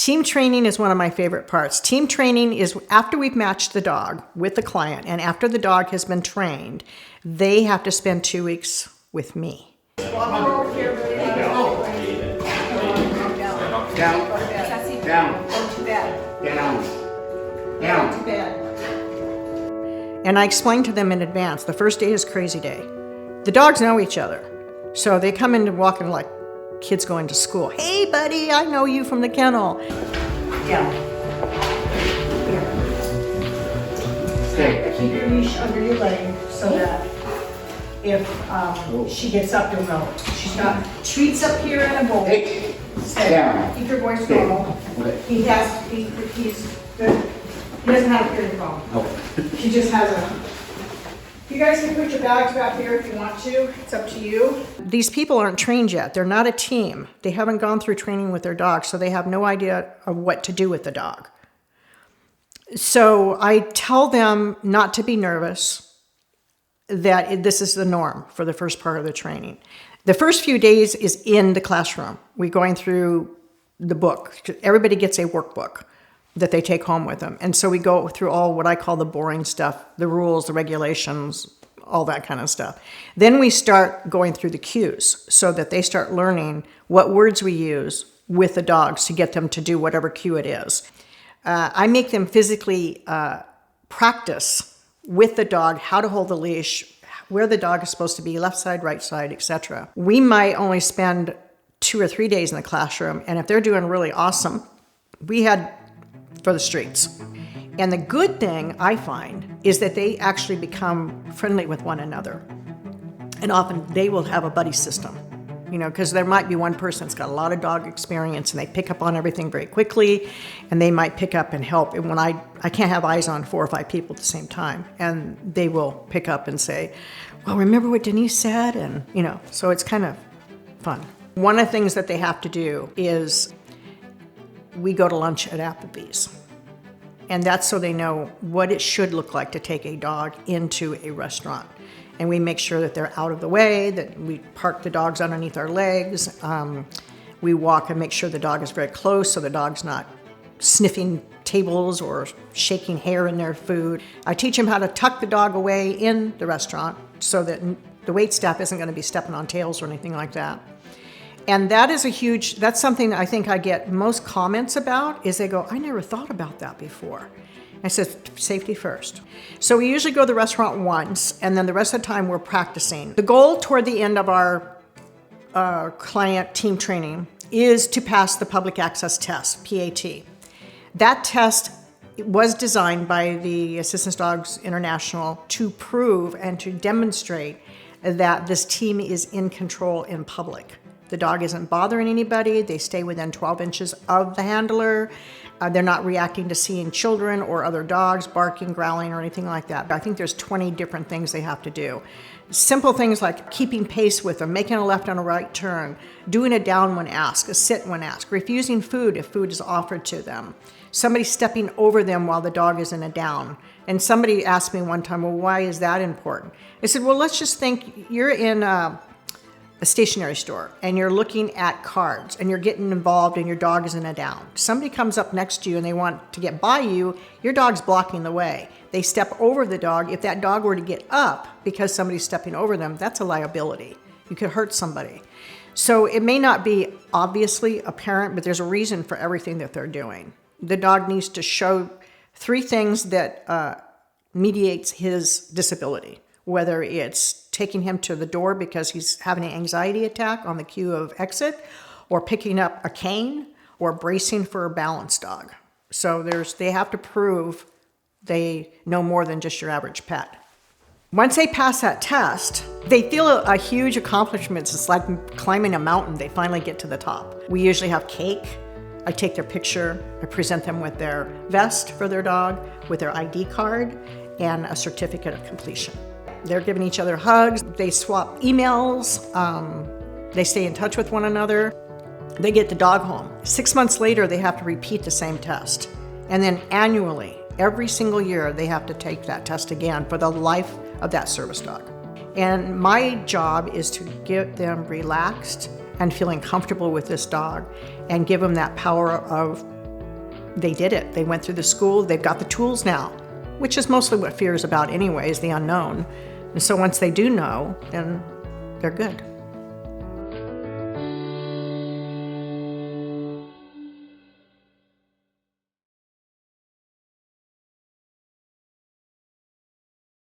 Team training is one of my favorite parts. Team training is after we've matched the dog with the client, and after the dog has been trained, they have to spend 2 weeks with me. Down. And I explain to them in advance, the first day is crazy day. The dogs know each other. So they come in and walk in like kids going to school. Hey buddy, I know you from the kennel. Yeah. Keep your leash under your leg so that if she gets up, you'll know. She's got treats up here in a bowl. Stay. Keep your voice normal. He's good. He doesn't have a hearing problem. She just has a... You guys can put your bags back here if you want to. It's up to you. These people aren't trained yet. They're not a team. They haven't gone through training with their dog, so they have no idea of what to do with the dog. So I tell them not to be nervous, that this is the norm for the first part of the training. The first few days is in the classroom. We're going through the book. Everybody gets a workbook that they take home with them. And so we go through all what I call the boring stuff, the rules, the regulations, all that kind of stuff. Then we start going through the cues so that they start learning what words we use with the dogs to get them to do whatever cue it is. I make them physically practice with the dog how to hold the leash, where the dog is supposed to be, left side, right side, etc. We might only spend 2 or 3 days in the classroom, and if they're doing really awesome, we had for the streets. And the good thing I find is that they actually become friendly with one another. And often they will have a buddy system, because there might be one person that's got a lot of dog experience and they pick up on everything very quickly, and they might pick up and help. And when I can't have eyes on 4 or 5 people at the same time, and they will pick up and say, well, remember what Denise said? And, so it's kind of fun. One of the things that they have to do is we go to lunch at Applebee's. And that's so they know what it should look like to take a dog into a restaurant. And we make sure that they're out of the way, that we park the dogs underneath our legs. We walk and make sure the dog is very close so the dog's not sniffing tables or shaking hair in their food. I teach them how to tuck the dog away in the restaurant so that the wait staff isn't going to be stepping on tails or anything like that. And that's something that I think I get most comments about, is they go, I never thought about that before. I said, safety first. So we usually go to the restaurant once, and then the rest of the time we're practicing. The goal toward the end of our client team training is to pass the public access test, PAT. That test was designed by the Assistance Dogs International to prove and to demonstrate that this team is in control in public. The dog isn't bothering anybody. They stay within 12 inches of the handler. They're not reacting to seeing children or other dogs, barking, growling, or anything like that. I think there's 20 different things they have to do. Simple things like keeping pace with them, making a left and a right turn, doing a down when asked, a sit when asked, refusing food if food is offered to them, somebody stepping over them while the dog is in a down. And somebody asked me one time, well, why is that important? I said, well, let's just think you're in a stationery store and you're looking at cards and you're getting involved and your dog is in a down. Somebody comes up next to you and they want to get by you, your dog's blocking the way. They step over the dog. If that dog were to get up because somebody's stepping over them, that's a liability. You could hurt somebody. So it may not be obviously apparent, but there's a reason for everything that they're doing. The dog needs to show 3 things that mediates his disability, whether it's taking him to the door because he's having an anxiety attack on the cue of exit, or picking up a cane, or bracing for a balanced dog. So they have to prove they know more than just your average pet. Once they pass that test, they feel a huge accomplishment. It's like climbing a mountain. They finally get to the top. We usually have cake. I take their picture. I present them with their vest for their dog, with their ID card, and a certificate of completion. They're giving each other hugs. They swap emails. They stay in touch with one another. They get the dog home. 6 months later, they have to repeat the same test. And then annually, every single year, they have to take that test again for the life of that service dog. And my job is to get them relaxed and feeling comfortable with this dog and give them that power of they did it. They went through the school. They've got the tools now, which is mostly what fear is about anyway, is the unknown. And so once they do know, then they're good.